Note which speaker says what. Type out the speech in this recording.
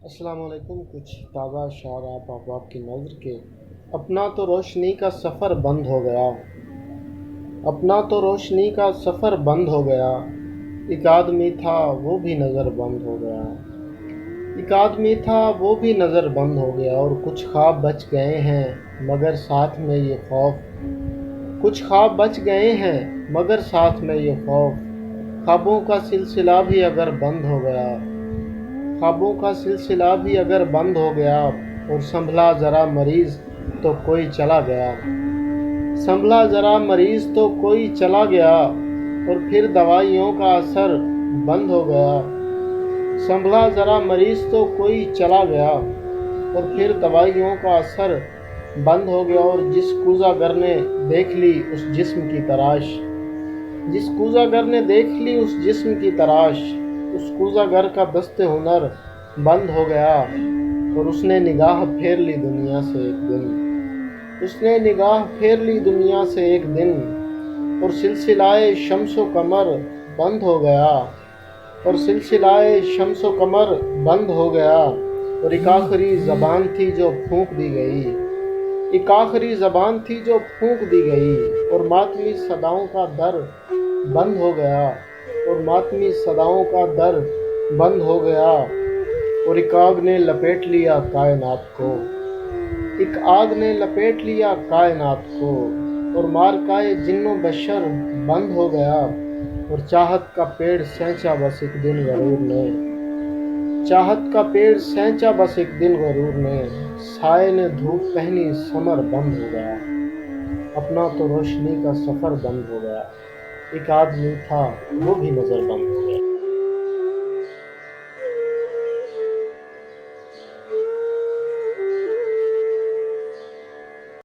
Speaker 1: अस्सलाम वालेकुम। कुछ ताज़ा अशआर आप अहबाब की नज़र के। अपना तो रोशनी का सफ़र बंद हो गया, अपना तो रोशनी का सफ़र बंद हो गया। एक आदमी था वो भी नज़र बंद हो गया, एक आदमी था वो भी नज़र बंद हो गया। और कुछ ख्वाब बच गए हैं मगर साथ में ये खौफ, कुछ ख्वाब बच गए हैं मगर साथ में ये खौफ। ख्वाबों का सिलसिला भी अगर बंद हो गया, ख्वाबों का सिलसिला भी अगर बंद हो गया। और संभला ज़रा मरीज़ तो कोई चला गया, संभला ज़रा मरीज़ तो कोई चला गया। और फिर दवाइयों का असर बंद हो गया, संभला ज़रा मरीज़ तो कोई चला गया। और फिर दवाइयों का असर बंद हो गया। और जिस कूज़ागर ने देख ली उस जिस्म की तराश, जिस कूज़ागर ने देख ली उस जिस्म की तराश, उस कूज़ागर का दस्ते हुनर बंद हो गया। और उसने निगाह फेर ली दुनिया से एक दिन, उसने निगाह फेर ली दुनिया से एक दिन। और सिलसिलाए शम्सो कमर बंद हो गया, और सिलसिलाए शम्सो कमर बंद हो गया। और एक आखिरी ज़बान थी जो फूंक दी गई, एक आखिरी ज़बान थी जो फूंक दी गई। और मातमी सदाओं का दर बंद हो गया, और मातमी सदाओं का दर बंद हो गया। और एक आग ने लपेट लिया कायनात को, एक आग ने लपेट लिया कायनात को। और मारकाए जिन्नो बशर बंद हो गया। और चाहत का पेड़ सेंचा बस एक दिन गरूर ने, चाहत का पेड़ सेंचा बस एक दिन गरूर ने। साए ने धूप पहनी समर बंद हो गया, अपना तो रोशनी का सफ़र बंद हो गया। एक आदमी था वो भी नज़र बंद हो गया।